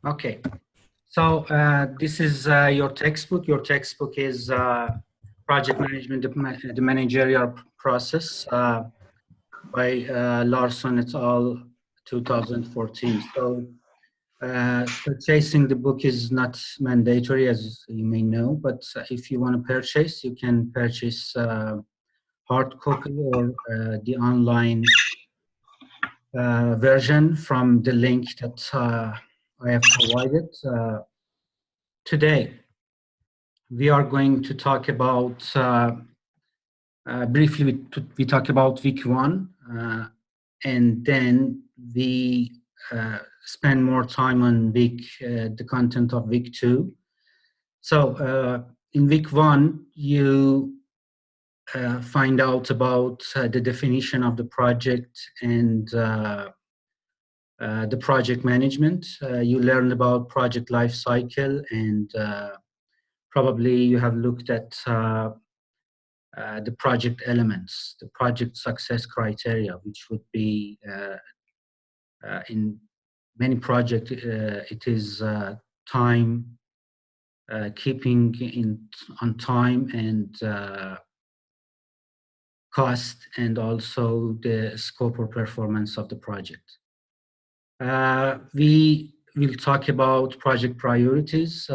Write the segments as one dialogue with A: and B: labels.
A: Okay, so this is your textbook. Your textbook is Project Management, the Managerial Process by Larson et al. 2014. So purchasing the book is not mandatory, as you may know, but if you want to purchase, you can purchase hard copy or the online version from the link that I have provided. Today, we are going to talk about, briefly, we talk about week 1, and then we spend more time on the content of week 2. So in week 1, you find out about the definition of the project and the project management. You learn about project life cycle, and probably you have looked at the project elements, the project success criteria, which would be in many projects, it is time, keeping on time, and cost, and also the scope or performance of the project. We will talk about project priorities,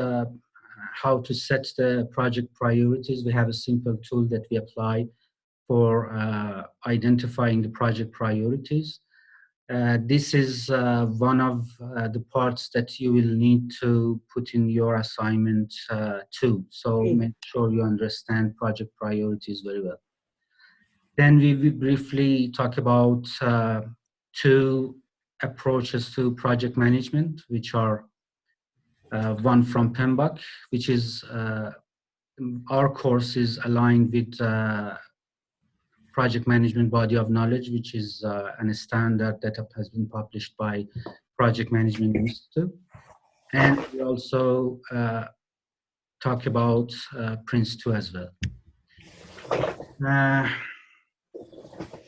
A: how to set the project priorities. We have a simple tool that we apply for identifying the project priorities. This is one of the parts that you will need to put in your assignment too. So make sure you understand project priorities very well. Then we will briefly talk about 2 approaches to project management, which are one from PMBOK, which is our course is aligned with project management body of knowledge, which is a standard that has been published by Project Management Institute. And we also talk about Prince 2 as well.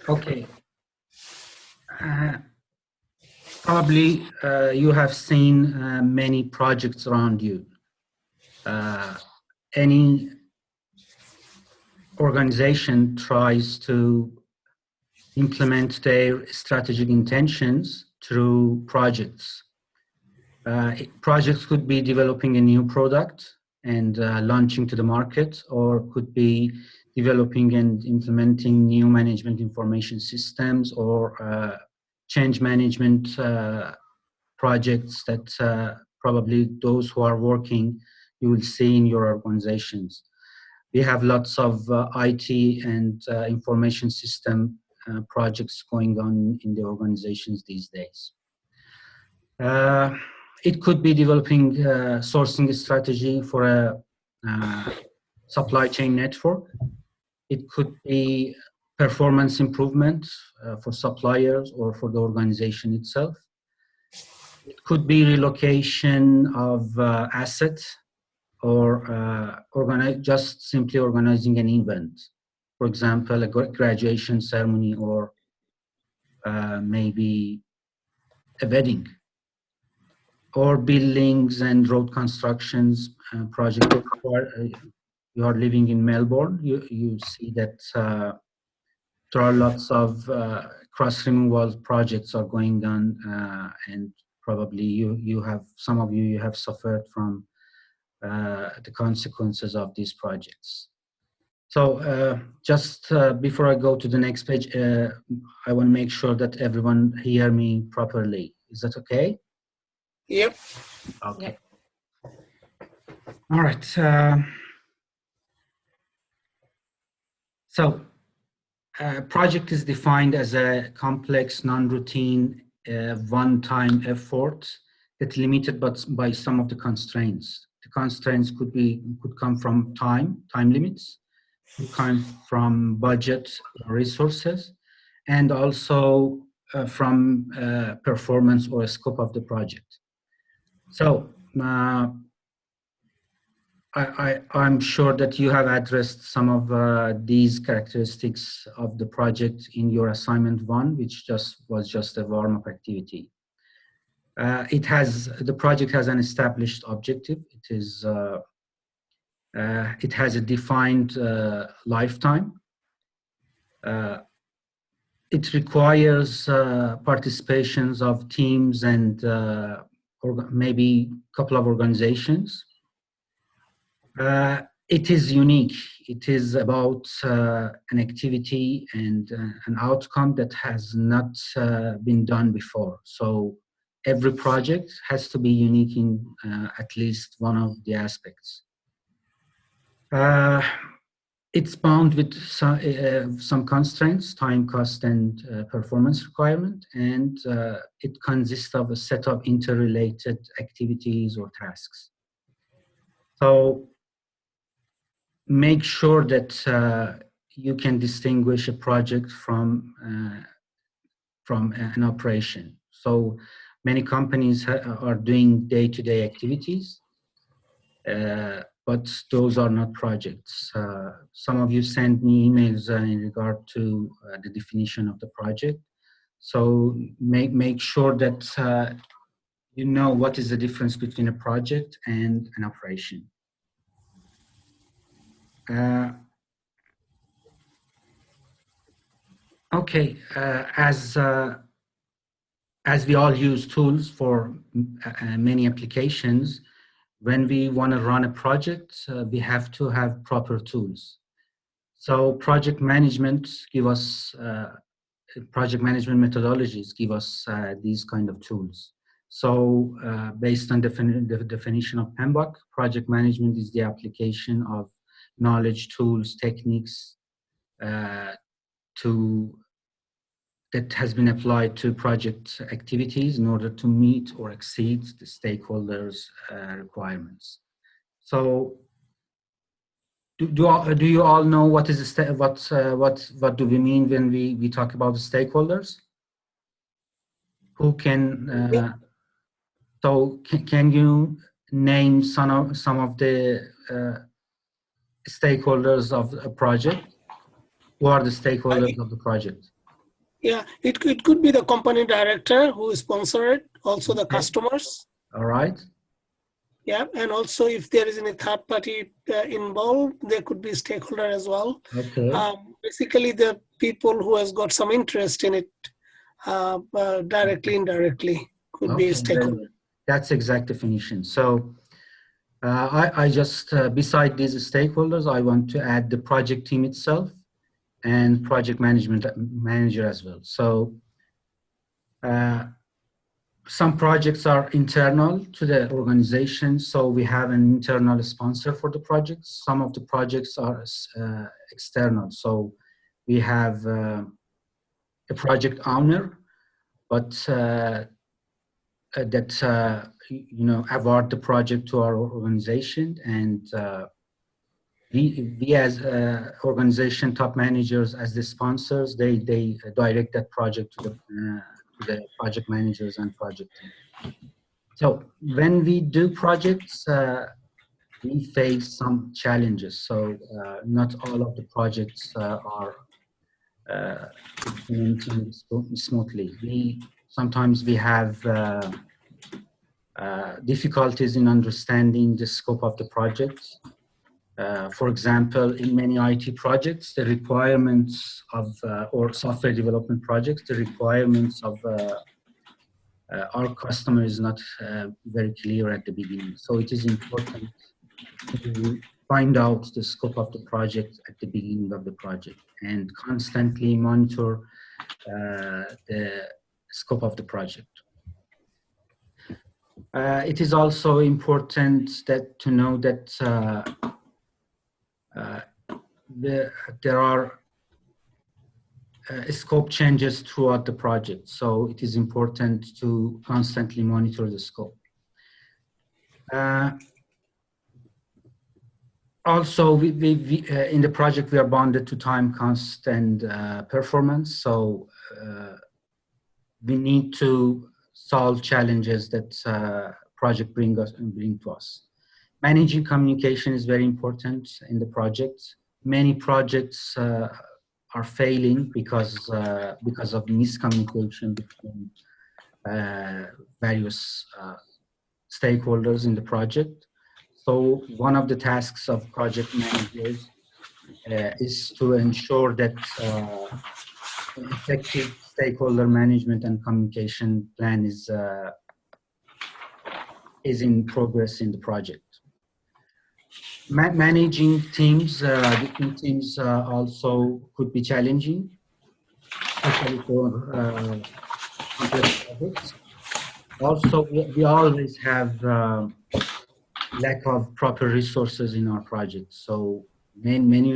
A: Okay. Probably you have seen many projects around you. Any organization tries to implement their strategic intentions through projects. Projects could be developing a new product and launching to the market, or could be developing and implementing new management information systems, or change management projects that probably those who are working, you will see in your organizations. We have lots of IT and information system projects going on in the organizations these days. It could be developing sourcing strategy for a supply chain network. It could be performance improvement for suppliers or for the organization itself. It could be relocation of assets, or just simply organizing an event. For example, a graduation ceremony, or maybe a wedding, or buildings and road constructions project. You are living in Melbourne, you see that there are lots of cross removal projects are going on, and probably you have, some of you have suffered from the consequences of these projects. So just before I go to the next page, I want to make sure that everyone hear me properly. Is that okay?
B: Yep.
A: Okay. All right. So project is defined as a complex, non-routine, one-time effort that's limited by some of the constraints. The constraints could come from time limits, could come from budget or resources, and also from performance or scope of the project. So I'm sure that you have addressed some of these characteristics of the project in your assignment 1, which was just a warm-up activity. The project has an established objective. It has a defined lifetime. It requires participations of teams and maybe a couple of organizations. It is unique. It is about an activity and an outcome that has not been done before. So every project has to be unique in at least one of the aspects. It's bound with some constraints, time, cost, and performance requirement, and it consists of a set of interrelated activities or tasks. So make sure that you can distinguish a project from an operation. So many companies are doing day-to-day activities, but those are not projects. Some of you sent me emails in regard to the definition of the project. So make sure that you know what is the difference between a project and an operation. Okay, as we all use tools for many applications, when we want to run a project, we have to have proper tools. So project management methodologies give us these kind of tools. So based on the definition of PMBOK, project management is the application of knowledge, tools, techniques that has been applied to project activities in order to meet or exceed the stakeholders' requirements. So, do you all know what is what do we mean when we talk about the stakeholders? Who can? So, can you name some of the stakeholders of a project? Who are the stakeholders of the project?
B: Yeah, it could be the company director who is sponsored, also the customers.
A: All right.
B: Yeah, and also if there is any third party involved, there could be stakeholder as well.
A: Okay.
B: Basically, the people who has got some interest in it, directly, indirectly, could be a stakeholder.
A: That's exact definition. So I just, beside these stakeholders, I want to add the project team itself and project management manager as well. So some projects are internal to the organization, so we have an internal sponsor for the projects. Some of the projects are external, so we have a project owner, but that award the project to our organization, and we as organization top managers, as the sponsors, they direct that project to the project managers and project team. So when we do projects, we face some challenges. So not all of the projects are implementing smoothly. Sometimes we have difficulties in understanding the scope of the project. For example, in many IT projects, the requirements of, or software development projects, the requirements of our customer is not very clear at the beginning. So it is important to find out the scope of the project at the beginning of the project and constantly monitor the scope of the project. It is also important to know that there are scope changes throughout the project, so it is important to constantly monitor the scope. Also, in the project, we are bounded to time, cost, and performance, so we need to solve challenges that project bring to us. Managing communication is very important in the project. Many projects are failing because of miscommunication between various stakeholders in the project. So one of the tasks of project managers is to ensure that effective stakeholder management and communication plan is in progress in the project. Managing teams, different teams also could be challenging, especially for complex projects. Also, we always have lack of proper resources in our projects. So many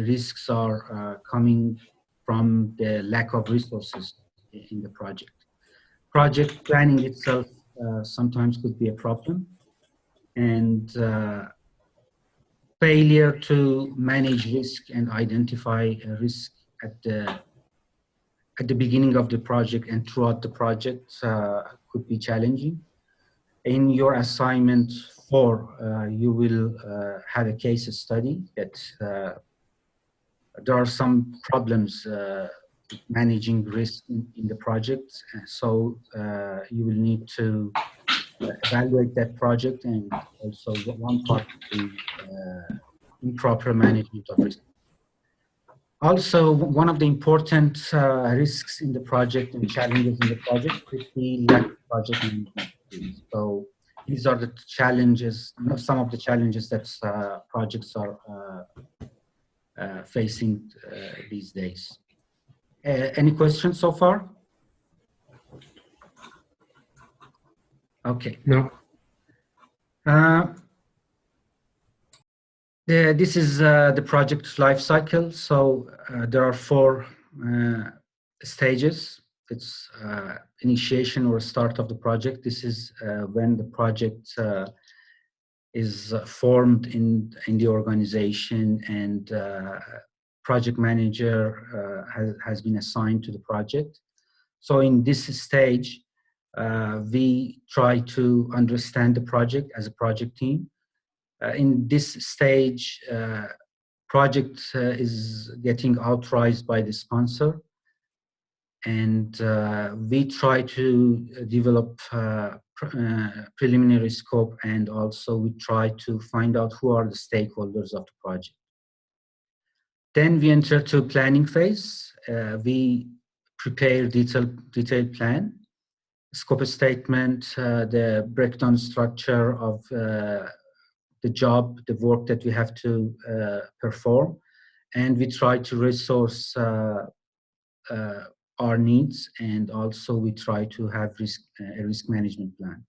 A: risks are coming from the lack of resources in the project. Project planning itself sometimes could be a problem, and failure to manage risk and identify risk at the beginning of the project and throughout the project could be challenging. In your assignment 4, you will have a case study that there are some problems managing risk in the project. So you will need to evaluate that project, and also one part of the improper management of risk. Also, one of the important risks in the project and challenges in the project is the lack of project management skills. So these are the challenges, some of the challenges that projects are facing these days. Any questions so far? Okay.
C: No.
A: This is the project life cycle. So there are 4 stages. It's initiation or start of the project. This is when the project is formed in the organization, and project manager has been assigned to the project. So in this stage, we try to understand the project as a project team. In this stage, project is getting authorized by the sponsor, and we try to develop preliminary scope, and also we try to find out who are the stakeholders of the project. Then we enter to planning phase. We prepare detailed plan, scope statement, the breakdown structure of the job, the work that we have to perform, and we try to resource our needs, and also we try to have a risk management plan.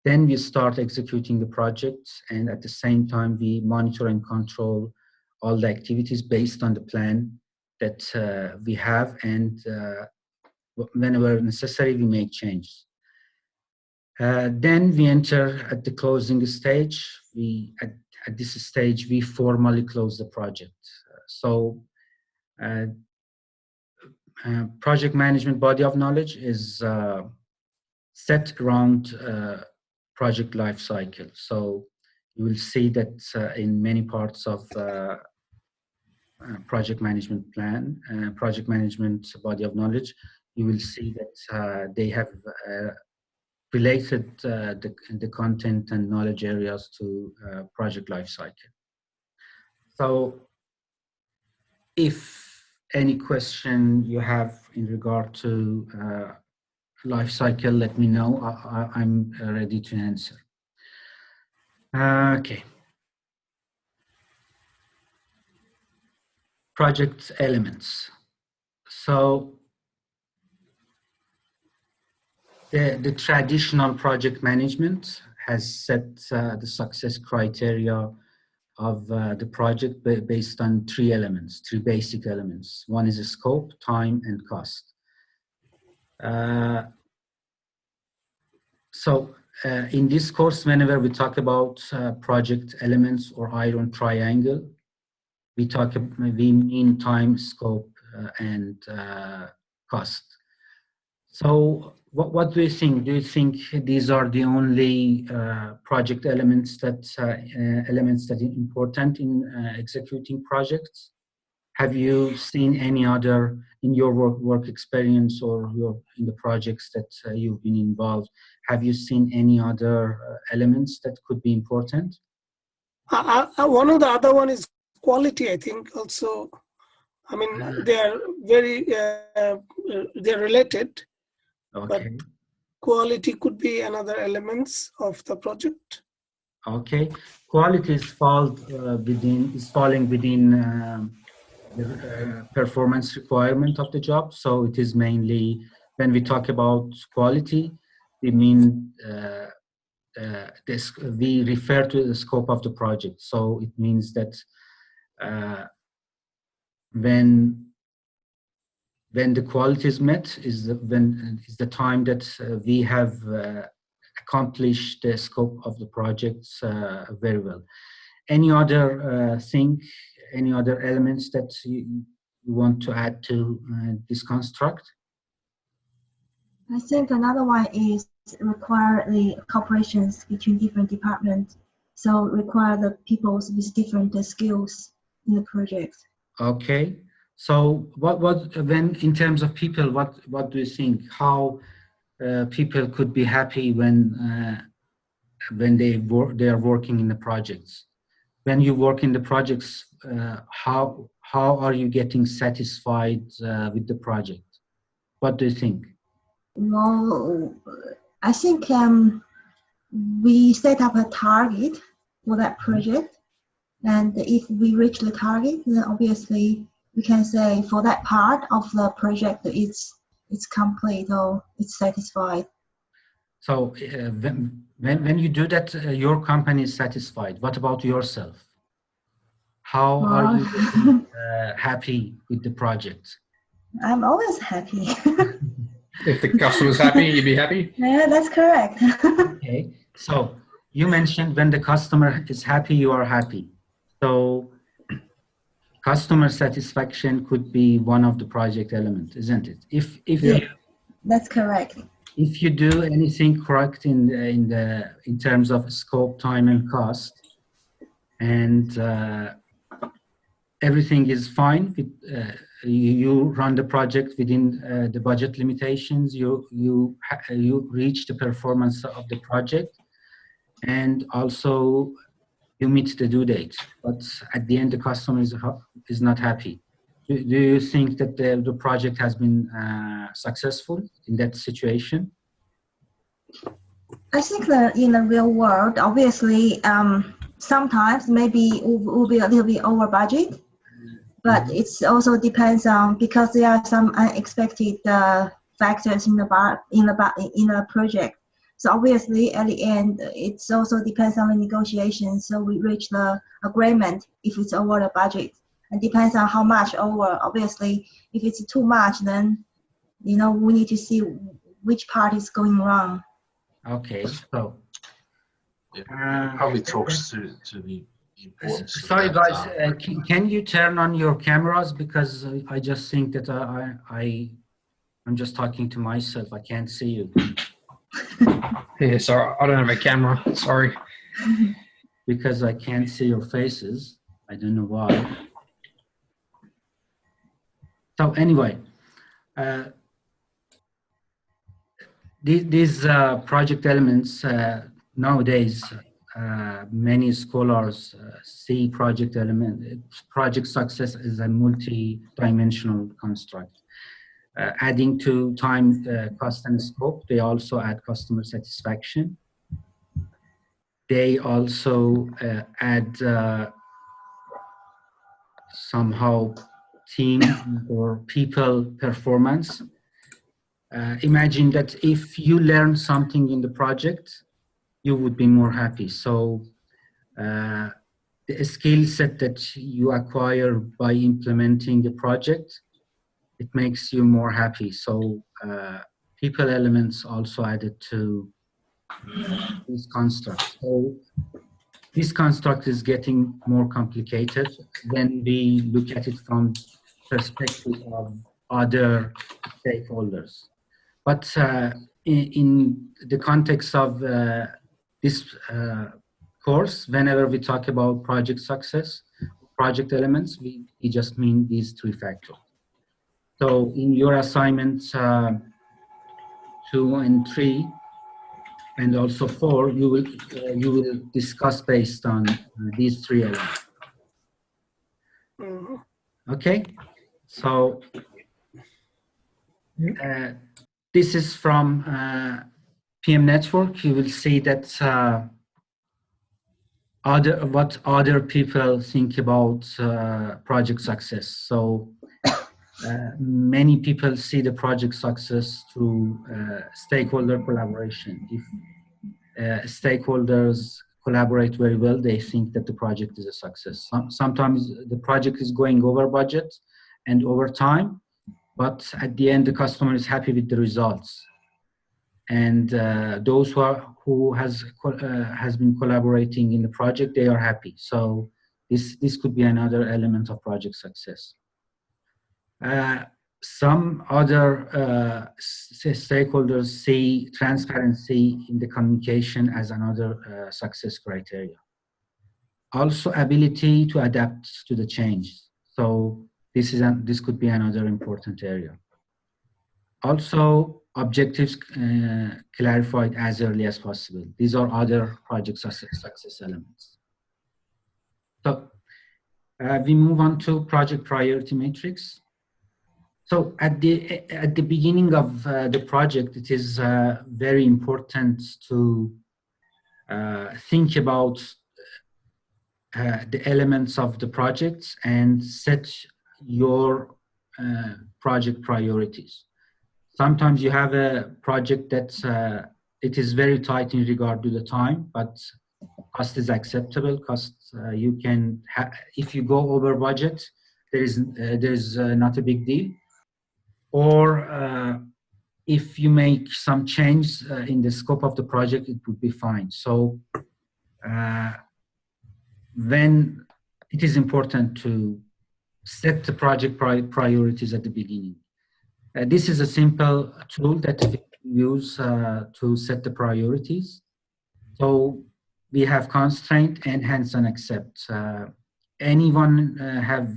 A: Then we start executing the project, and at the same time we monitor and control all the activities based on the plan that we have, and whenever necessary we make changes. Then we enter at the closing stage. At this stage, we formally close the project. Project management body of knowledge is set around project life cycle. So you will see that in many parts of project management plan, project management body of knowledge, you will see that they have related the content and knowledge areas to project life cycle. So if any question you have in regard to life cycle, let me know. I'm ready to answer. Okay. Project elements. So the traditional project management has set the success criteria of the project based on 3 elements, 3 basic elements. One is scope, time, and cost. In this course, whenever we talk about project elements or iron triangle, we mean time, scope, and cost. So what do you think? Do you think these are the only project elements that are important in executing projects? Have you seen any other in your work experience or in the projects that you've been involved? Have you seen any other elements that could be important?
B: One of the other one is quality, I think. Also, I mean, they are very they're related, but
A: Okay.
B: quality could be another elements of the project.
A: Okay. Quality is falling within the performance requirement of the job. So it is mainly, when we talk about quality, we mean we refer to the scope of the project. So it means that uh, when the quality is met is the time that we have accomplished the scope of the projects very well. Any other thing, any other elements that you want to add to this construct?
C: I think another one is require the cooperations between different departments. So require the people with different skills in the project.
A: Okay. So when in terms of people, what do you think? How people could be happy when they are working in the projects? When you work in the projects, how are you getting satisfied with the project? What do you think?
C: Well, I think we set up a target for that project, and if we reach the target, then obviously we can say for that part of the project it's complete or it's satisfied.
A: So when you do that, your company is satisfied. What about yourself? How are
C: Well,
A: you happy with the project?
C: I'm always happy.
D: If the customer's happy, you'd be happy?
C: Yeah, that's correct.
A: Okay. So you mentioned when the customer is happy, you are happy. So customer satisfaction could be one of the project elements, isn't it?
C: Yeah, that's correct.
A: If you do anything correct in terms of scope, time, and cost, and everything is fine, you run the project within the budget limitations, you reach the performance of the project, and also you meet the due date. But at the end, the customer is not happy. Do you think that the project has been successful in that situation?
C: I think that in the real world, obviously, sometimes maybe will be a little bit over budget, but it's also depends on, because there are some unexpected factors in the project. So obviously, at the end, it's also depends on the negotiations. So we reach the agreement if it's over the budget, and depends on how much over. Obviously, if it's too much, then we need to see which part is going wrong.
A: Okay, so
E: probably talks to the importance.
A: Sorry, guys. Can you turn on your cameras, because I just think that I'm just talking to myself. I can't see you.
D: Yeah, sorry, I don't have a camera. Sorry.
A: Because I can't see your faces. I don't know why. So anyway, these project elements nowadays, many scholars see project success as a multi-dimensional construct. Adding to time, cost, and scope, they also add customer satisfaction. They also add somehow team or people performance. Imagine that if you learn something in the project, you would be more happy. So the skill set that you acquire by implementing the project, it makes you more happy. So people elements also added to this construct. So this construct is getting more complicated when we look at it from perspective of other stakeholders. But in the context of this course, whenever we talk about project success, project elements, we just mean these 3 factors. So in your assignments 2 and 3, and also 4, you will discuss based on these 3 elements.
B: Mhm.
A: Okay, so this is from PM Network. You will see that what other people think about project success. So many people see the project success through stakeholder collaboration. If stakeholders collaborate very well, they think that the project is a success. Sometimes the project is going over budget and over time, but at the end the customer is happy with the results. And those who has been collaborating in the project, they are happy. So this could be another element of project success. Some other stakeholders see transparency in the communication as another success criteria. Also, ability to adapt to the change. So this could be another important area. Also, objectives clarified as early as possible. These are other project success elements. So we move on to project priority matrix. So at the beginning of the project, it is very important to think about the elements of the projects and set your project priorities. Sometimes you have a project that it is very tight in regard to the time, but cost is acceptable. Cost you can if you go over budget, there is not a big deal. Or if you make some change in the scope of the project, it would be fine. So when it is important to set the project priorities at the beginning. This is a simple tool that we use to set the priorities. So we have constraint, enhance, and accept. Anyone have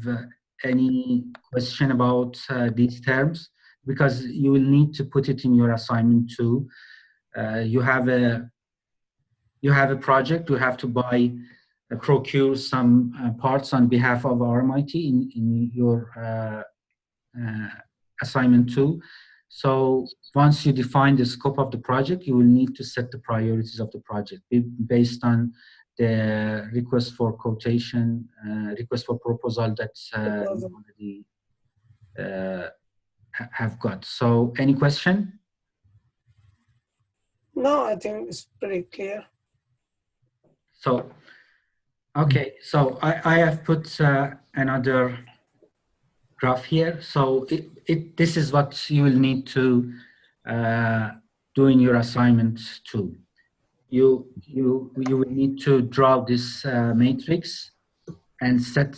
A: any question about these terms? Because you will need to put it in your assignment too. You have a project. You have to procure some parts on behalf of RMIT in your assignment 2. So once you define the scope of the project, you will need to set the priorities of the project based on the request for quotation, request for proposal that you already have got. So any question?
B: No, I think it's pretty clear.
A: So, okay, so I have put another graph here. So this is what you will need to do in your assignment 2. You will need to draw this matrix and set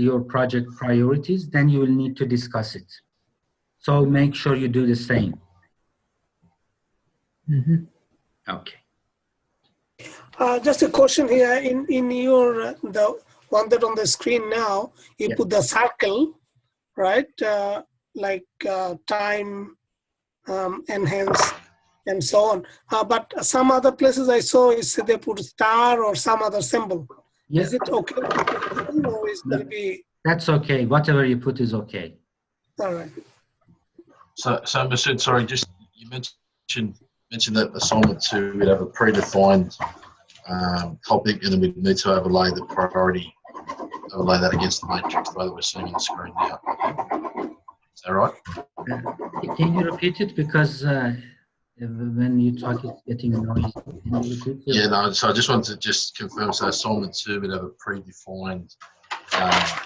A: your project priorities. Then you will need to discuss it. So make sure you do the same.
D: Mm-hmm.
A: Okay.
B: Just a question here. In your the one that on the screen now, you
A: Yeah.
B: put the circle, right? Like time, enhance, and so on. But some other places I saw is they put star or some other symbol.
A: Yeah.
B: Is it okay? Or is going to be?
A: That's okay. Whatever you put is okay.
B: All right.
E: So Masood, sorry, just you mentioned that assignment 2 would have a predefined topic, and then we'd need to overlay the priority, overlay that against the matrix the way that we're seeing on the screen now. Is that right?
A: Can you repeat it? Because when you talk, it's getting noisy. Can you repeat it?
E: Yeah, no, so I just wanted to just confirm, so assignment 2 would have a predefined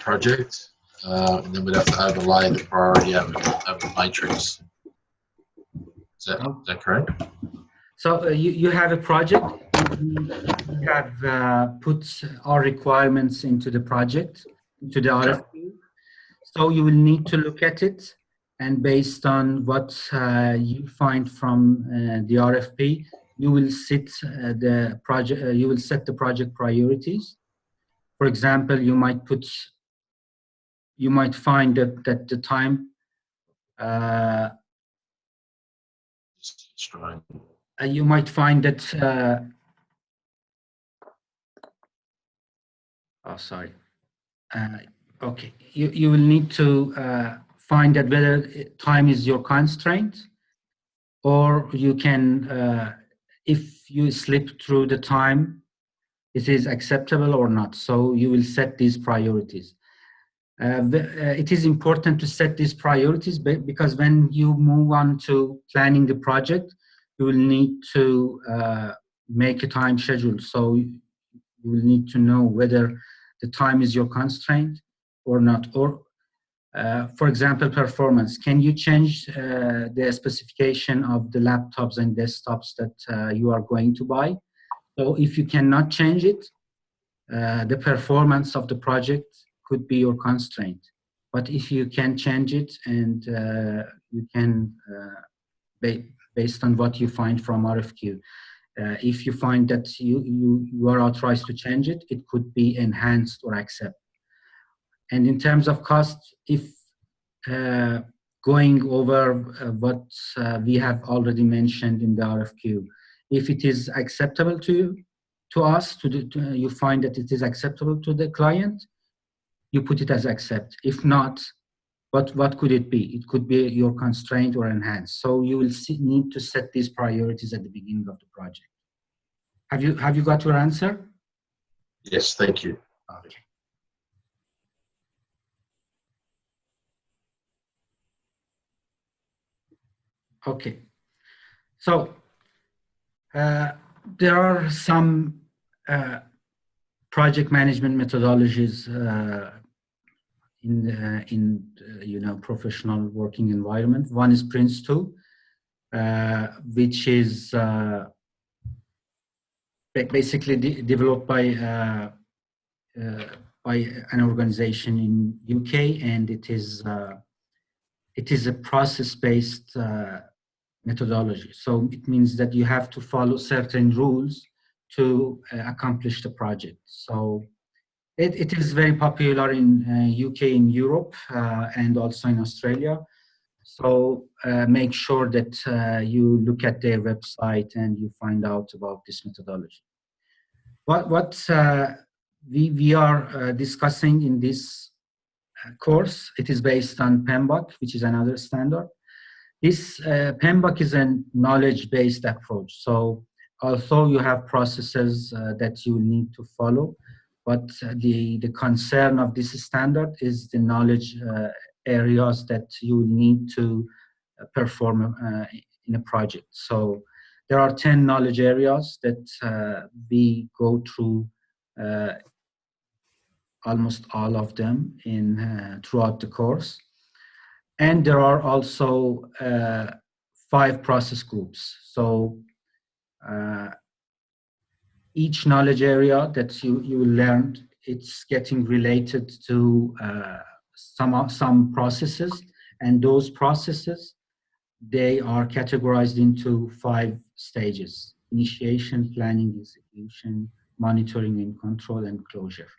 E: project, and then we'd have to overlay the priority over the matrix. Is that correct?
A: So you have a project. We have put our requirements into the project, into the RFP. So you will need to look at it, and based on what you find from the RFP, you will set the project. You will set the project priorities. For example, you might put you might find that the time
E: It's strange.
A: you might find that oh, sorry. Okay, you will need to find that whether time is your constraint, or you can, if you slip through the time, it is acceptable or not. So you will set these priorities. It is important to set these priorities because when you move on to planning the project, you will need to make a time schedule. So you will need to know whether the time is your constraint or not. Or, for example, performance. Can you change the specification of the laptops and desktops that you are going to buy? So if you cannot change it, the performance of the project could be your constraint. But if you can change it and you can, based on what you find from RFQ, if you find that you are authorized to change it, it could be enhanced or accepted. And in terms of cost, if going over what we have already mentioned in the RFQ, if it is acceptable to you, to us, you find that it is acceptable to the client, you put it as accept. If not, what could it be? It could be your constraint or enhance. So you will need to set these priorities at the beginning of the project. Have you got your answer?
E: Yes, thank you.
A: Okay. Okay. So there are some project management methodologies in you know, professional working environment. One is Prince2, which is basically developed by an organization in UK, and it is a process-based methodology. So it means that you have to follow certain rules to accomplish the project. So it is very popular in UK, in Europe, and also in Australia. So make sure that you look at their website and you find out about this methodology. What we are discussing in this course, it is based on PMBOK, which is another standard. This PMBOK is a knowledge-based approach. So although you have processes that you need to follow, but the concern of this standard is the knowledge areas that you need to perform in a project. So there are 10 knowledge areas that we go through almost all of them in throughout the course. And there are also 5 process groups. So each knowledge area that you learned, it's getting related to some processes, and those processes, they are categorized into 5 stages: initiation, planning, execution, monitoring and control, and closure.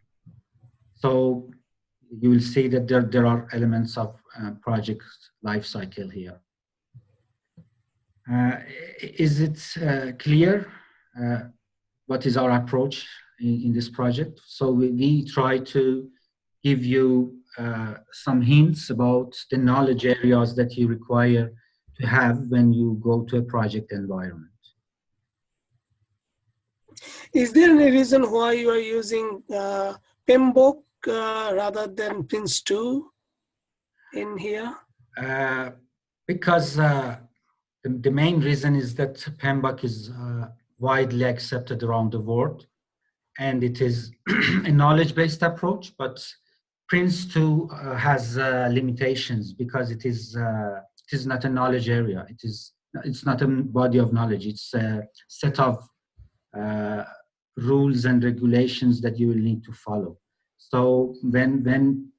A: So you will see that there are elements of project life cycle here. Is it clear what is our approach in this project? So we try to give you some hints about the knowledge areas that you require to have when you go to a project environment.
B: Is there any reason why you are using PMBOK rather than Prince2 in here?
A: Because the main reason is that PMBOK is widely accepted around the world, and it is a knowledge-based approach, but Prince2 has limitations because it is not a knowledge area. It's not a body of knowledge. It's a set of rules and regulations that you will need to follow. So when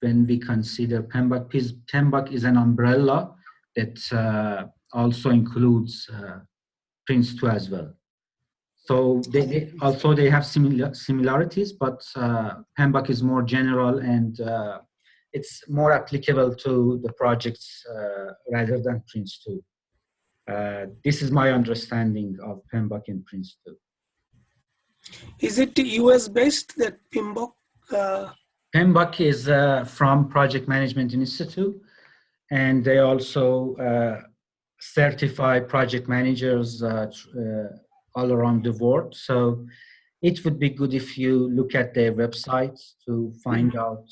A: we consider PMBOK is an umbrella that also includes Prince2 as well. So also they have similarities, but PMBOK is more general and it's more applicable to the projects rather than Prince2. This is my understanding of PMBOK and Prince2.
B: Is it US based, that PMBOK?
A: PMBOK is from Project Management Institute, and they also certify project managers all around the world. So it would be good if you look at their website to find out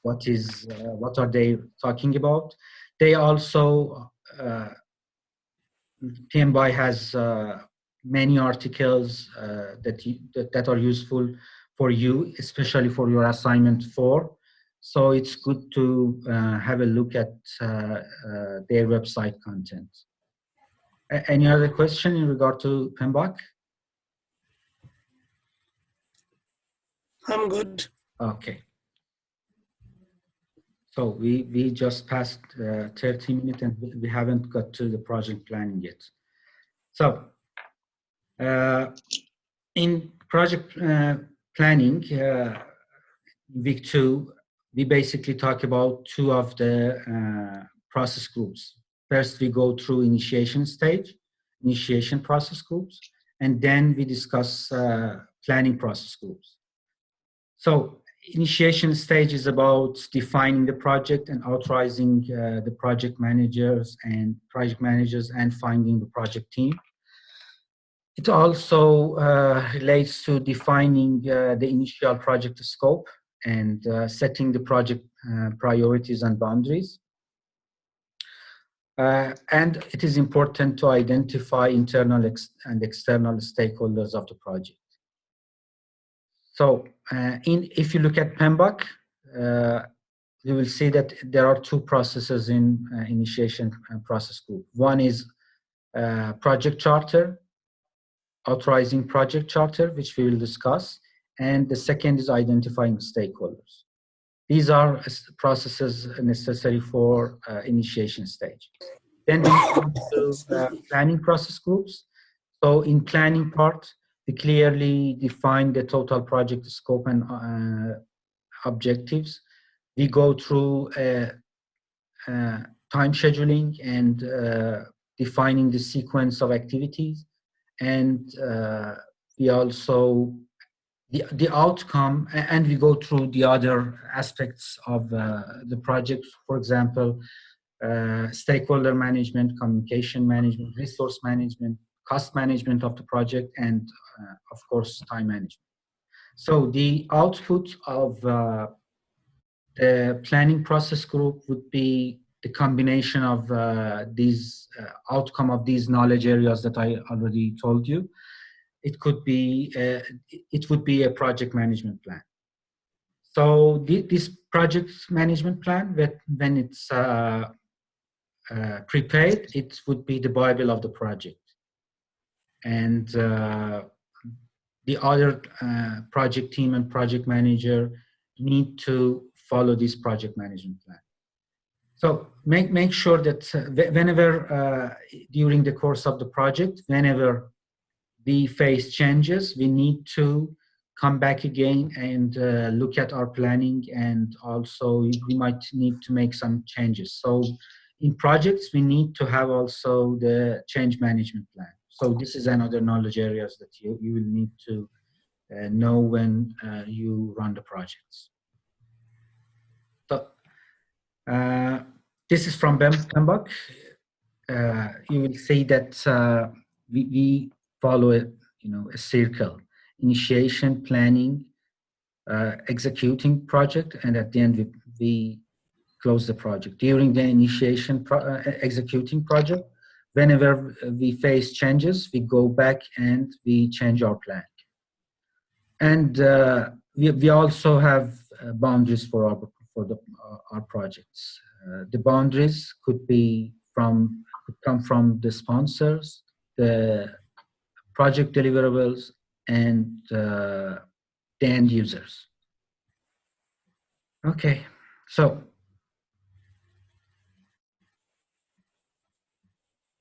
A: what are they talking about. They also PMBOK has many articles that are useful for you, especially for your assignment 4. So it's good to have a look at their website content. Any other question in regard to PMBOK?
B: I'm good.
A: Okay. So we just passed 30 minutes and we haven't got to the project planning yet. So in project planning, week 2, we basically talk about 2 of the process groups. First, we go through initiation stage, initiation process groups, and then we discuss planning process groups. So initiation stage is about defining the project and authorizing the project managers and finding the project team. It also relates to defining the initial project scope and setting the project priorities and boundaries. And it is important to identify internal and external stakeholders of the project. So if you look at PMBOK, you will see that there are 2 processes in initiation process group. One is project charter, authorizing project charter, which we will discuss. And the second is identifying stakeholders. These are processes necessary for initiation stage. Then we come to planning process groups. So in planning part, we clearly define the total project scope and objectives. We go through time scheduling and defining the sequence of activities. And we also, the outcome, and we go through the other aspects of the project, for example, stakeholder management, communication management, resource management, cost management of the project, and of course, time management. So the output of the planning process group would be the combination of these outcome of these knowledge areas that I already told you. It could be, it would be a project management plan. So this project management plan, when it's prepared, it would be the Bible of the project. And the other project team and project manager need to follow this project management plan. So make sure that whenever, during the course of the project, whenever we face changes, we need to come back again and look at our planning, and also we might need to make some changes. So in projects, we need to have also the change management plan. So this is another knowledge areas that you will need to know when you run the projects. So this is from PMBOK. You will see that we follow a circle: initiation, planning, executing project, and at the end we close the project. During the initiation, executing project, whenever we face changes, we go back and we change our plan. And we also have boundaries for our projects. The boundaries could come from the sponsors, the project deliverables, and the end users. Okay, so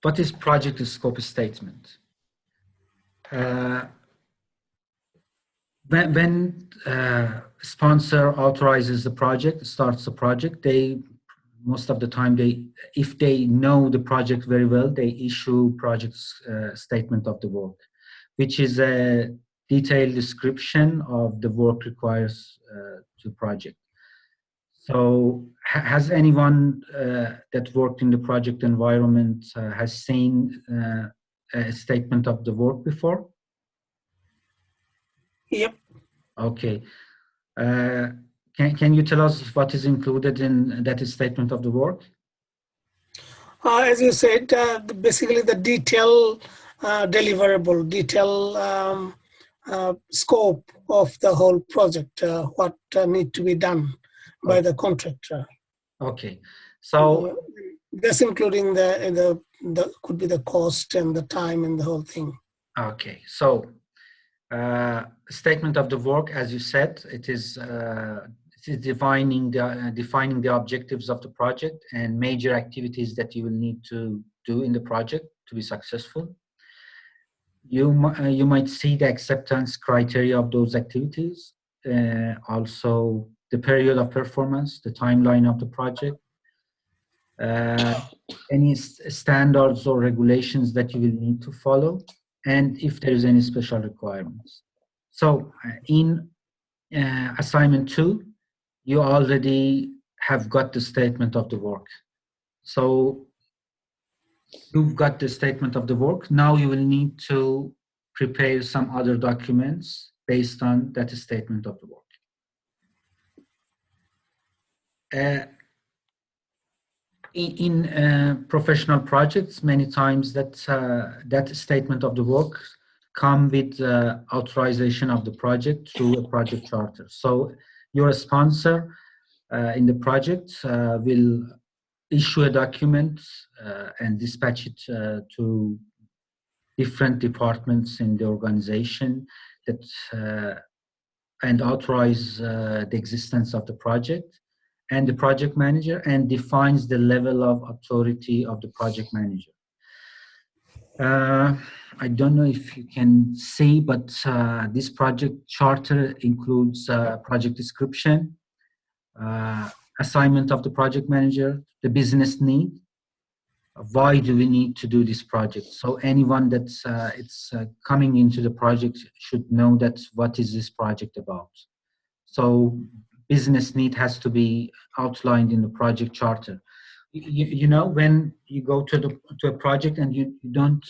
A: what is project scope statement? When sponsor authorizes the project, starts the project, most of the time if they know the project very well, they issue project statement of the work, which is a detailed description of the work requires to project. So has anyone that worked in the project environment has seen a statement of the work before?
B: Yep.
A: Okay. Can you tell us what is included in that statement of the work?
B: As you said, basically the detail deliverable, detail scope of the whole project, what need to be done by the contractor.
A: Okay, so
B: that's including the could be the cost and the time and the whole thing.
A: Okay, so statement of the work, as you said, it is defining the objectives of the project and major activities that you will need to do in the project to be successful. You might see the acceptance criteria of those activities, also the period of performance, the timeline of the project, any standards or regulations that you will need to follow, and if there is any special requirements. So in assignment 2, you already have got the statement of the work. So you've got the statement of the work. Now you will need to prepare some other documents based on that statement of the work. In professional projects, many times that statement of the work come with authorization of the project through a project charter. So your sponsor in the project will issue a document and dispatch it to different departments in the organization that and authorize the existence of the project and the project manager, and defines the level of authority of the project manager. I don't know if you can see, but this project charter includes project description, assignment of the project manager, the business need, why do we need to do this project. So anyone that's coming into the project should know that what is this project about. So business need has to be outlined in the project charter. You know, when you go to a project and you don't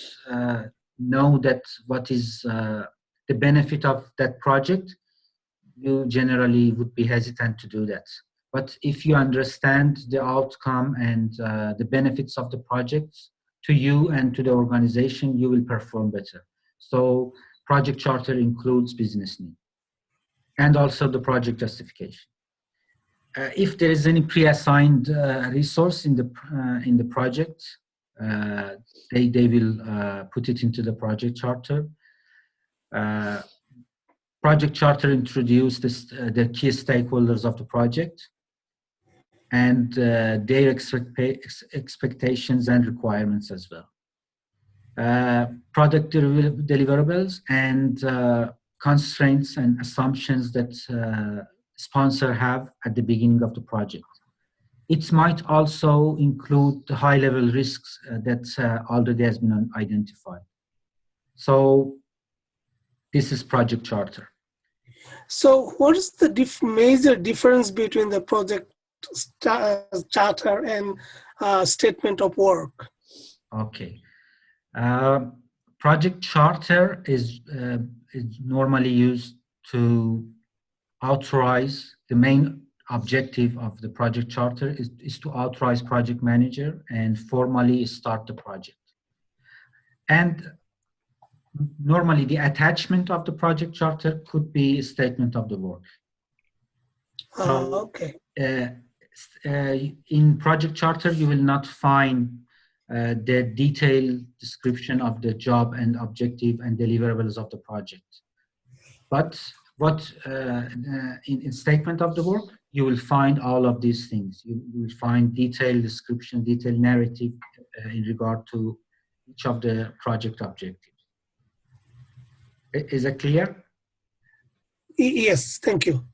A: know that what is the benefit of that project, you generally would be hesitant to do that. But if you understand the outcome and the benefits of the project to you and to the organization, you will perform better. So project charter includes business need and also the project justification. If there is any pre-assigned resource in the project, they will put it into the project charter. Project charter introduced the key stakeholders of the project and their expectations and requirements as well. Product deliverables and constraints and assumptions that sponsor have at the beginning of the project. It might also include the high-level risks that already has been identified. So this is project charter.
B: So what is the major difference between the project charter and statement of work?
A: Okay. Project charter is normally used to authorize, the main objective of the project charter is to authorize project manager and formally start the project. And normally the attachment of the project charter could be a statement of the work. So,
B: okay.
A: In project charter, you will not find the detailed description of the job and objective and deliverables of the project. But what in statement of the work, you will find all of these things. You will find detailed description, detailed narrative in regard to each of the project objectives. Is it clear?
B: Yes, thank you.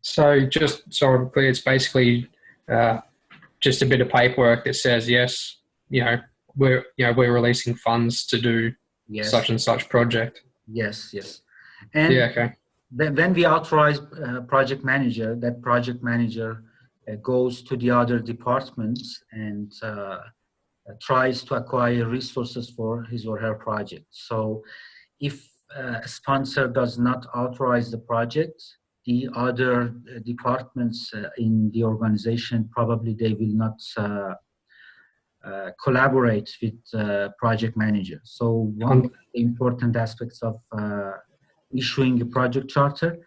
D: So just so I'm clear, it's basically just a bit of paperwork that says yes, we're releasing funds to do
A: Yes.
D: such and such project.
A: Yes, yes. And
D: Yeah, okay.
A: when we authorize project manager, that project manager goes to the other departments and tries to acquire resources for his or her project. So if a sponsor does not authorize the project, the other departments in the organization, probably they will not collaborate with project manager. So one of the important aspects of issuing a project charter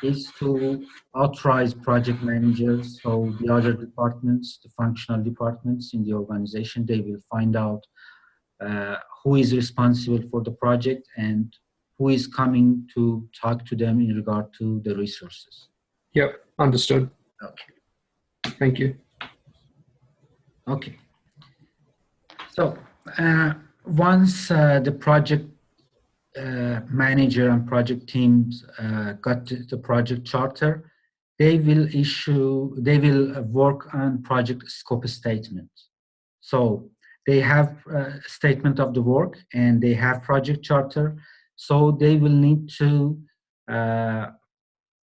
A: is to authorize project managers, so the other departments, the functional departments in the organization, they will find out who is responsible for the project and who is coming to talk to them in regard to the resources.
D: Yep, understood.
A: Okay.
D: Thank you.
A: Okay. So once the project manager and project teams got the project charter, they will work on project scope statement. So they have a statement of the work and they have project charter. So they will need to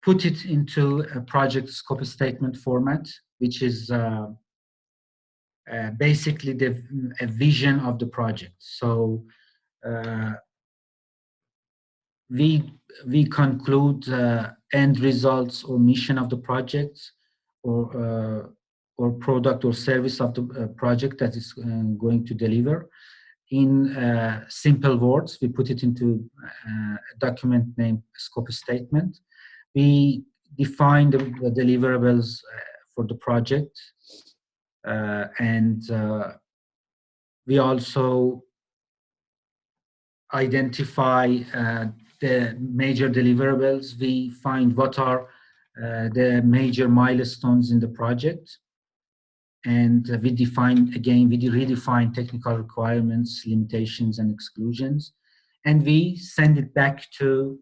A: put it into a project scope statement format, which is basically a vision of the project. So we conclude end results or mission of the project or product or service of the project that is going to deliver in simple words. We put it into a document named scope statement. We define the deliverables for the project, and we also identify the major deliverables. We find what are the major milestones in the project. And we redefine technical requirements, limitations, and exclusions. And we send it back to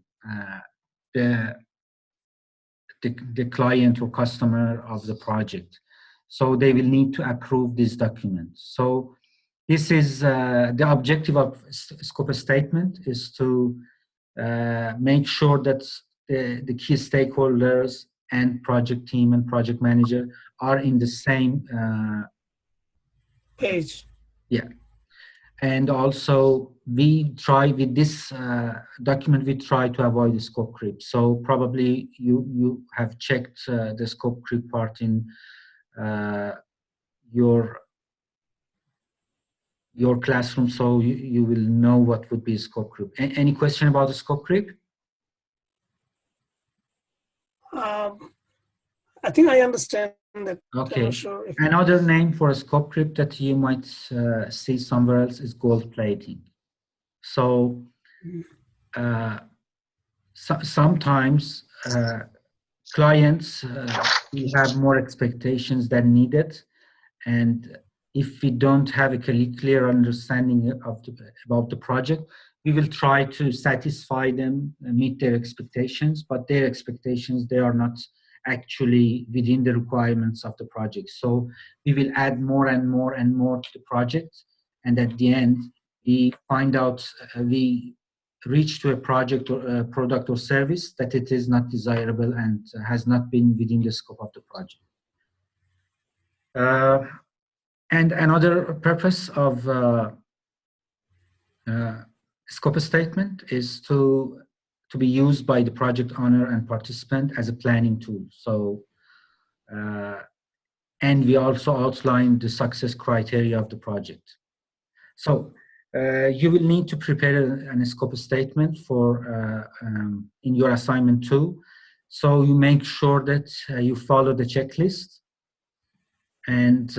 A: the client or customer of the project. So they will need to approve this document. So this is the objective of scope statement, is to make sure that the key stakeholders and project team and project manager are in the same
B: page.
A: Yeah. And also we try with this document, we try to avoid the scope creep. So probably you have checked the scope creep part in your classroom, so you will know what would be scope creep. Any question about the scope creep?
B: I think I understand that.
A: Okay.
B: I'm not sure if
A: Another name for a scope creep that you might see somewhere else is gold plating. So, sometimes clients we have more expectations than needed, and if we don't have a clear understanding about the project, we will try to satisfy them, meet their expectations, but their expectations, they are not actually within the requirements of the project. So we will add more and more and more to the project, and at the end we find out we reach to a project or a product or service that it is not desirable and has not been within the scope of the project. And another purpose of scope statement is to be used by the project owner and participant as a planning tool. So, and we also outline the success criteria of the project. So you will need to prepare a scope statement for in your assignment 2. So you make sure that you follow the checklist, and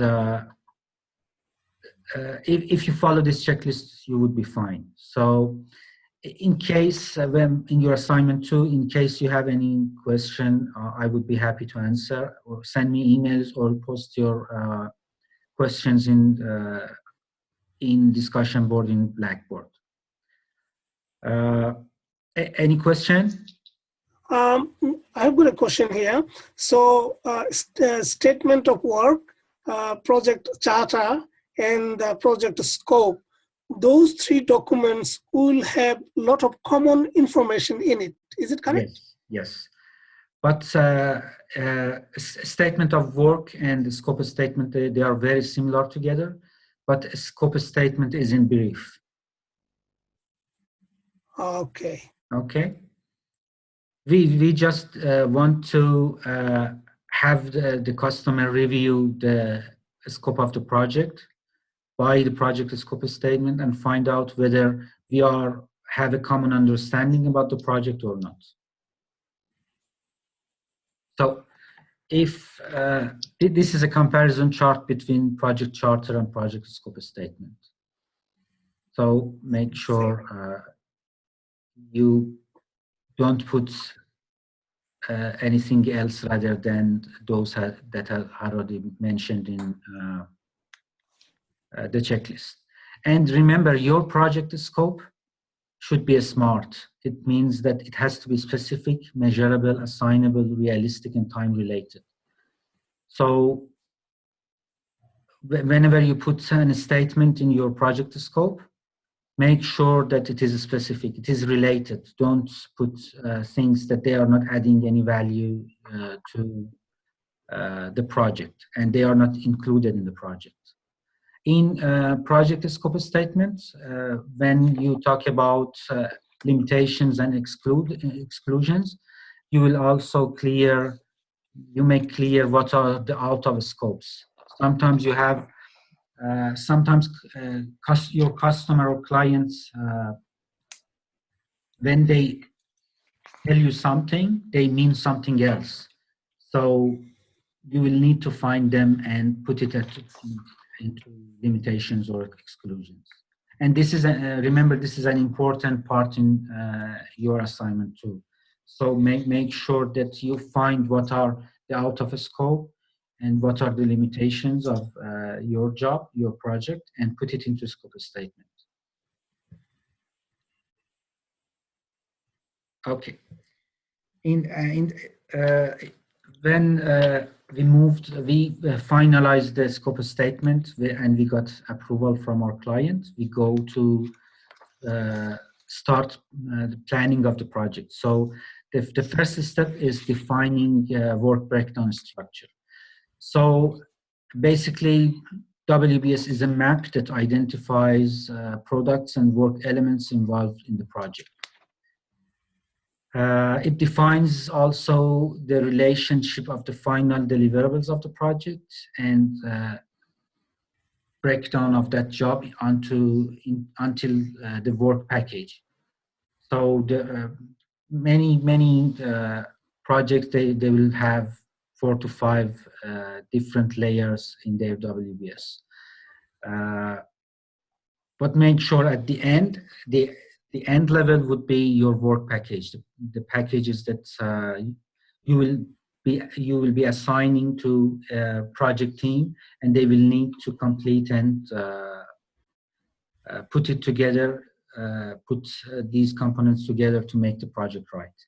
A: if you follow this checklist, you would be fine. So in case when in your assignment 2, in case you have any question, I would be happy to answer, or send me emails or post your questions in discussion board in Blackboard. Any question?
B: I've got a question here. So, statement of work, project charter, and project scope, those three documents will have a lot of common information in it. Is it correct?
A: Yes, yes. But statement of work and the scope statement, they are very similar together, but a scope statement is in brief.
B: Okay.
A: Okay. We just want to have the customer review the scope of the project, by the project scope statement, and find out whether we have a common understanding about the project or not. So if this is a comparison chart between project charter and project scope statement. So make sure you don't put anything else rather than those that are already mentioned in the checklist. And remember, your project scope should be smart. It means that it has to be specific, measurable, assignable, realistic, and time related. So whenever you put a statement in your project scope, make sure that it is specific, it is related. Don't put things that they are not adding any value to the project and they are not included in the project. In project scope statements, when you talk about limitations and exclusions, you will also make clear what are the out of scopes. Sometimes you have your customer or clients, when they tell you something, they mean something else. So you will need to find them and put it into limitations or exclusions. And this is, remember, this is an important part in your assignment too. So make sure that you find what are the out of scope and what are the limitations of your job, your project, and put it into scope statement. Okay. When we finalized the scope statement and we got approval from our client, we go to start the planning of the project. So the first step is defining work breakdown structure. So basically, WBS is a map that identifies products and work elements involved in the project. It defines also the relationship of the final deliverables of the project and breakdown of that job until the work package. So the many projects, they will have 4 to 5 different layers in their WBS. But make sure at the end, the end level would be your work package, the packages that you will be assigning to a project team, and they will need to complete and put it together, put these components together to make the project right.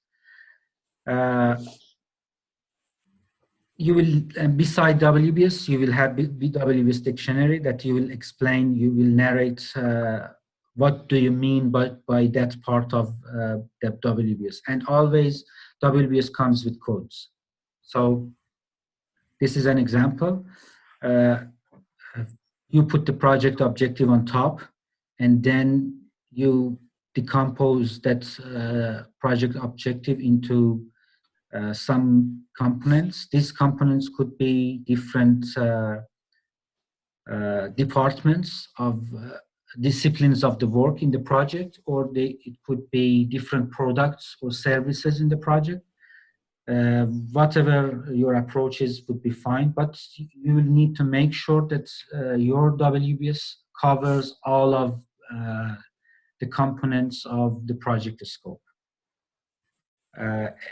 A: You will, beside WBS, you will have WBS dictionary that you will explain, you will narrate what do you mean by that part of the WBS. And always WBS comes with codes. So this is an example. You put the project objective on top, and then you decompose that project objective into some components. These components could be different departments of disciplines of the work in the project, or it could be different products or services in the project. Whatever your approach is would be fine, but you will need to make sure that your WBS covers all of the components of the project scope.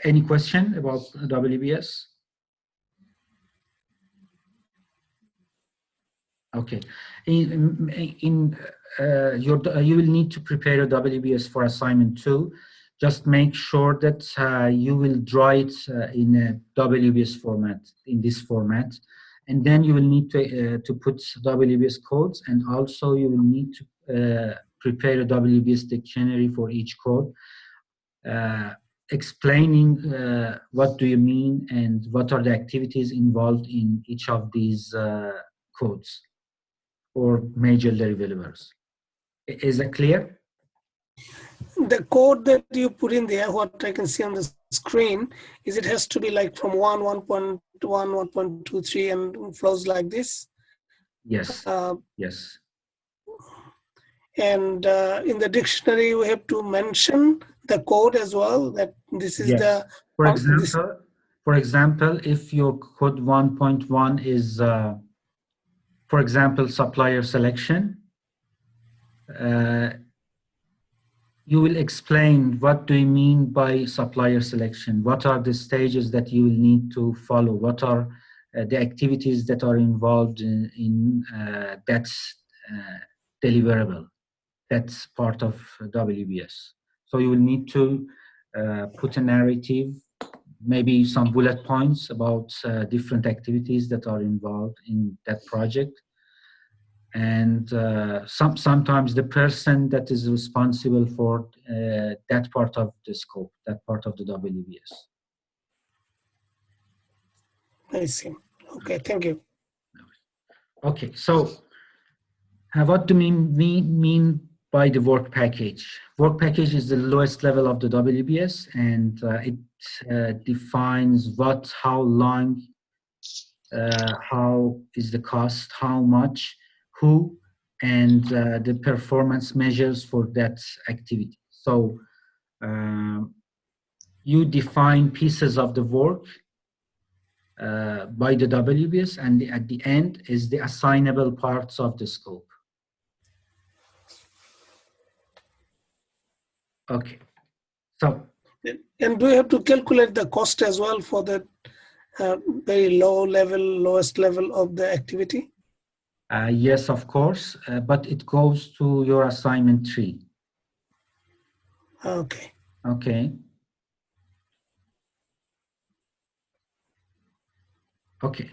A: Any question about WBS? Okay. You will need to prepare a WBS for assignment 2. just make sure that you will draw it in a WBS format, in this format. And then you will need to put WBS codes, and also you will need to prepare a WBS dictionary for each code, explaining what do you mean and what are the activities involved in each of these codes or major derivatives. Is that clear?
B: The code that you put in there, what I can see on the screen, is it has to be like from 1.1, 1.23 and flows like this?
A: Yes. Yes.
B: And in the dictionary, we have to mention the code as well, that this is
A: Yes.
B: the...
A: For example, if your code 1.1 is, for example, supplier selection, you will explain what do you mean by supplier selection, what are the stages that you will need to follow, what are the activities that are involved in that deliverable. That's part of WBS. So you will need to put a narrative, maybe some bullet points about different activities that are involved in that project. And sometimes the person that is responsible for that part of the scope, that part of the WBS.
B: I see. Okay, thank you.
A: Okay, so what do we mean by the work package? Work package is the lowest level of the WBS, and it defines what, how long, how is the cost, how much, who, and the performance measures for that activity. So you define pieces of the work by the WBS, and at the end is the assignable parts of the scope. Okay, so.
B: And do you have to calculate the cost as well for the very lowest level of the activity?
A: Yes, of course, but it goes to your assignment tree.
B: Okay.
A: Okay. Okay.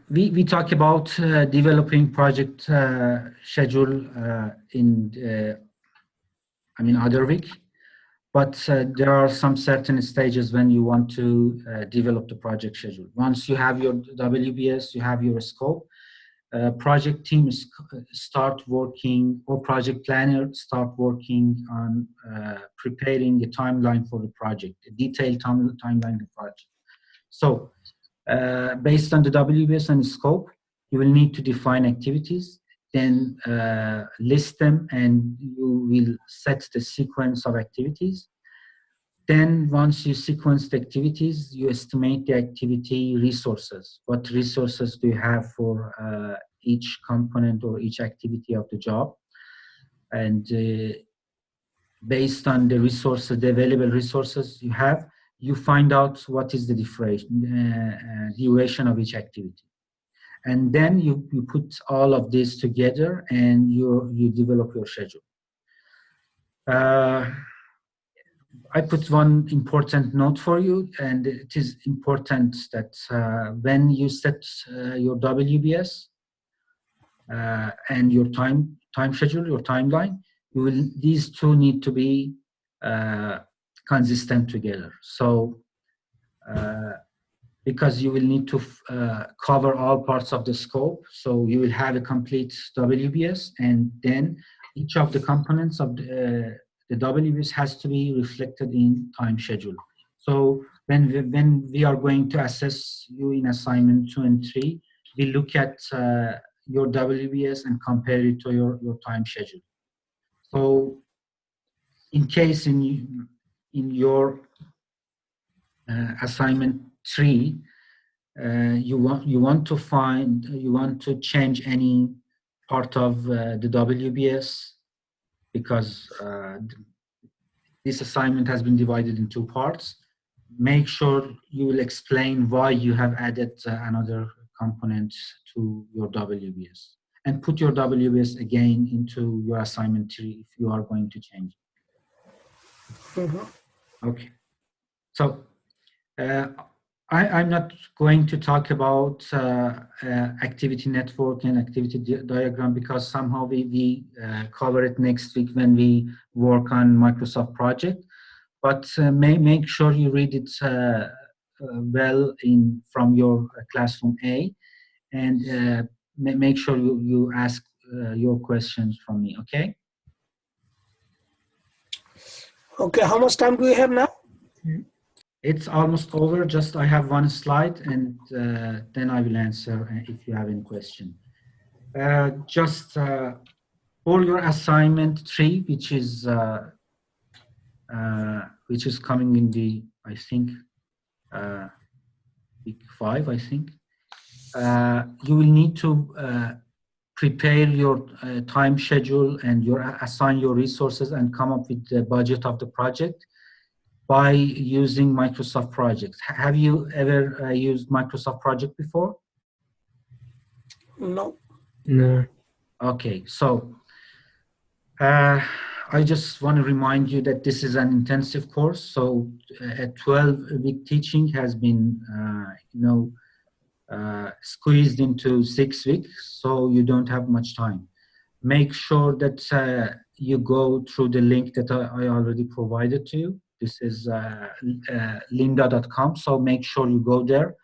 A: We talk about developing project schedule in, other week, but there are some certain stages when you want to develop the project schedule. Once you have your WBS, you have your scope, project teams start working, or project planner start working on preparing a timeline for the project, a detailed timeline of the project. So based on the WBS and scope, you will need to define activities, then list them, and you will set the sequence of activities. Then once you sequence the activities, you estimate the activity resources. What resources do you have for each component or each activity of the job? And based on the resources, the available resources you have, you find out what is the duration of each activity. And then you put all of this together and you develop your schedule. I put one important note for you, and it is important that when you set your WBS and your time schedule, your timeline, these two need to be consistent together. So because you will need to cover all parts of the scope, so you will have a complete WBS, and then each of the components of the WBS has to be reflected in time schedule. So when we are going to assess you in assignment 2 and 3, we look at your WBS and compare it to your time schedule. So in case in your assignment 3, you want to change any part of the WBS, because this assignment has been divided in 2 parts. Make sure you will explain why you have added another component to your WBS, and put your WBS again into your assignment 3 if you are going to change it.
B: Mhm.
A: Okay. So uh, I'm not going to talk about activity network and activity diagram because somehow we cover it next week when we work on Microsoft project. But make sure you read it well from your classroom A, and make sure you ask your questions from me. Okay.
B: Okay, how much time do we have now?
A: It's almost over. Just I have one slide, and then I will answer if you have any question. Just for your assignment 3, which is coming in the, I think, week 5. I think you will need to prepare your time schedule and assign your resources and come up with the budget of the project by using Microsoft Project. Have you ever used Microsoft Project before?
B: No.
D: No.
A: Okay, so I just want to remind you that this is an intensive course. So a 12-week teaching has been, squeezed into 6 weeks, so you don't have much time. Make sure that you go through the link that I already provided to you. This is linda.com, so make sure you go there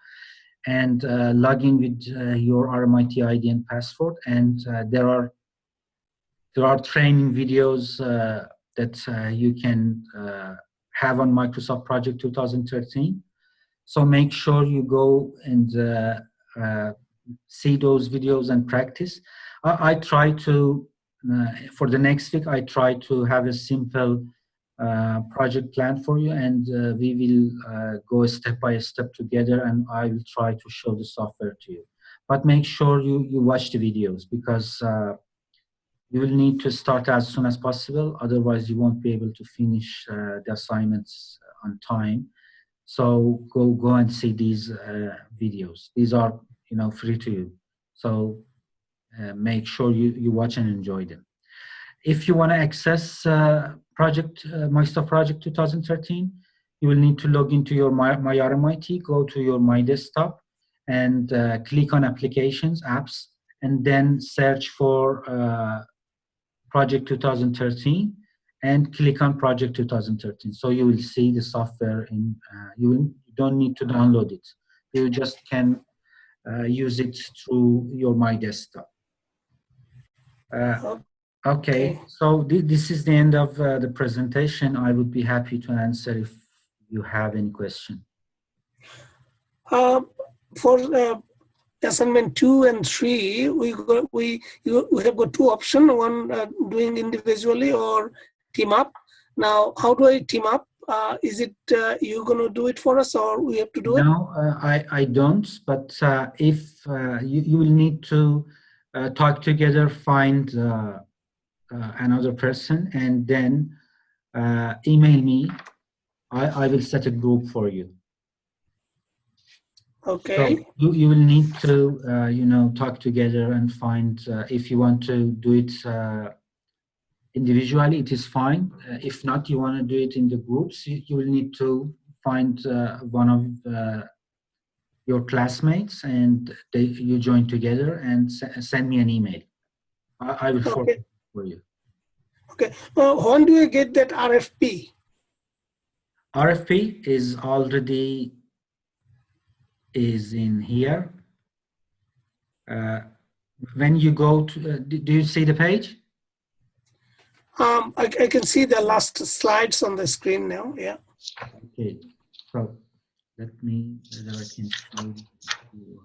A: and log in with your RMIT ID and password. And there are training videos that you can have on Microsoft Project 2013. So make sure you go and see those videos and practice. I try to, for the next week, I try to have a simple project plan for you, and we will go step by step together, and I will try to show the software to you. But make sure you watch the videos, because you will need to start as soon as possible. Otherwise, you won't be able to finish the assignments on time. So go and see these videos. These are free to you. So make sure you watch and enjoy them. If you want to access Microsoft Project 2013, you will need to log into your My RMIT, go to your My Desktop, and click on Applications, Apps, and then search for Project 2013, and click on Project 2013. So you will see the software you don't need to download it. You just can use it through your My Desktop. Okay, so this is the end of the presentation. I would be happy to answer if you have any question.
B: For assignment 2 and 3, we have got two options: one doing individually or team up. Now, how do I team up? Is it you going to do it for us, or we have to do it?
A: No, I don't. But if you will need to talk together, find another person, and then email me. I will set a group for you.
B: Okay.
A: So you will need to talk together and find if you want to do it individually, it is fine. If not, you want to do it in the groups, you will need to find one of your classmates, and you join together and send me an email. I will forward it for you.
B: Okay. When do you get that RFP?
A: RFP is already in here. When you go to, do you see the page?
B: I can see the last slides on the screen now. Yeah.
A: Okay. So let me, whether I can show you.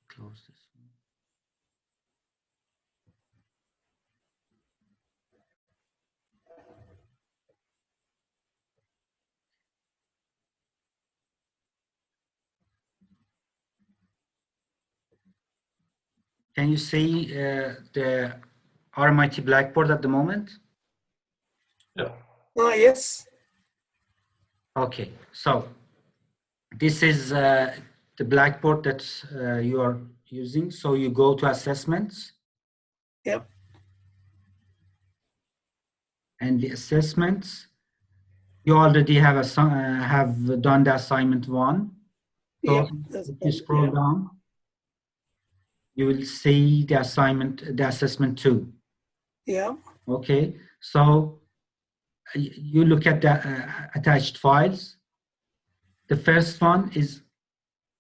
A: Close this one. Can you see the RMIT Blackboard at the moment?
E: Yeah.
B: Yes.
A: Okay, so this is the Blackboard that you are using. So you go to assessments.
B: Yep.
A: And the assessments, you already have have done the assignment 1. So
B: Yep.
A: if you scroll down, you will see the assessment 2.
B: Yeah.
A: Okay, so you look at the attached files. The first one is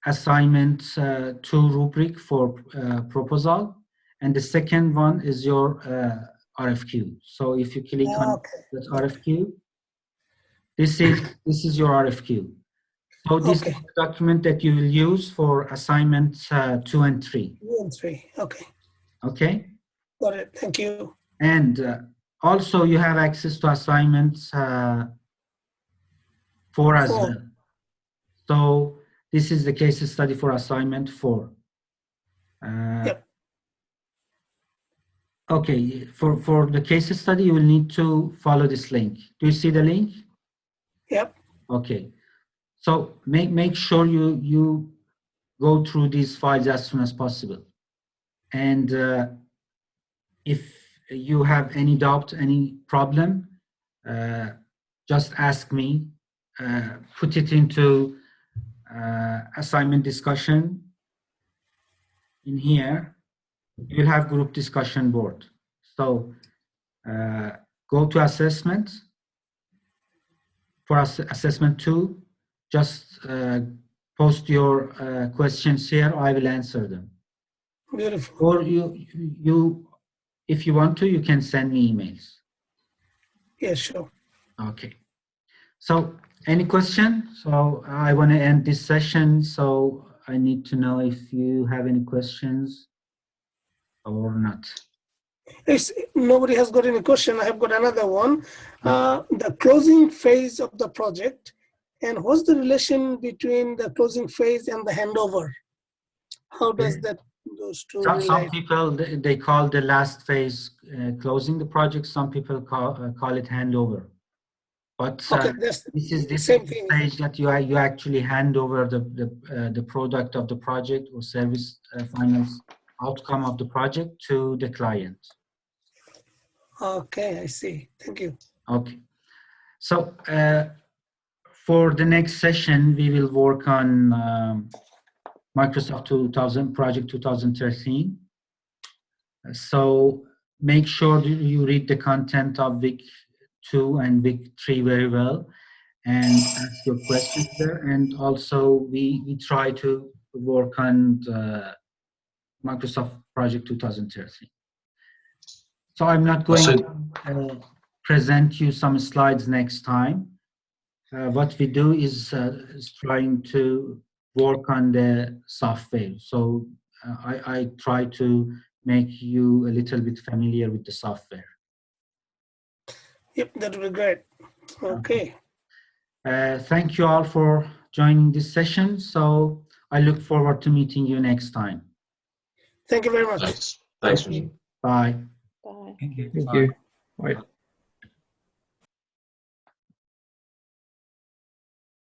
A: assignment 2 rubric for proposal, and the second one is your RFQ. So if you click on that RFQ, this is your RFQ. So this is the document that you will use for assignments 2 and 3.
B: 2 and 3. Okay.
A: Okay.
B: Got it. Thank you.
A: And also you have access to assignments 4 as well. So this is the case study for assignment 4.
B: Yep.
A: Okay, for the case study, you will need to follow this link. Do you see the link?
B: Yep.
A: Okay. So make sure you go through these files as soon as possible. And if you have any doubt, any problem, just ask me. Put it into assignment discussion. In here, you'll have group discussion board. So go to assessment. For assessment 2, just post your questions here. I will answer them.
B: Beautiful.
A: Or if you want to, you can send me emails.
B: Yeah, sure.
A: Okay. So any question? So I want to end this session. So I need to know if you have any questions or not.
B: Nobody has got any question. I have got another one. The closing phase of the project, and what's the relation between the closing phase and the handover? How does those two relate?
A: Some people, they call the last phase closing the project. Some people call it handover. But this is the stage that you actually hand over the product of the project or service final outcome of the project to the client.
B: Okay, I see. Thank you.
A: Okay. So for the next session, we will work on Microsoft 2000 Project 2013. So make sure you read the content of week 2 and week 3 very well and ask your questions there. And also we try to work on Microsoft Project 2013. So I'm not going to present you some slides next time. What we do is trying to work on the software. So I try to make you a little bit familiar with the software.
B: Yep, that would be great. Okay.
A: Thank you all for joining this session. So I look forward to meeting you next time.
B: Thank you very much.
E: Thanks. Thanks.
A: Bye.
D: Thank you. Bye.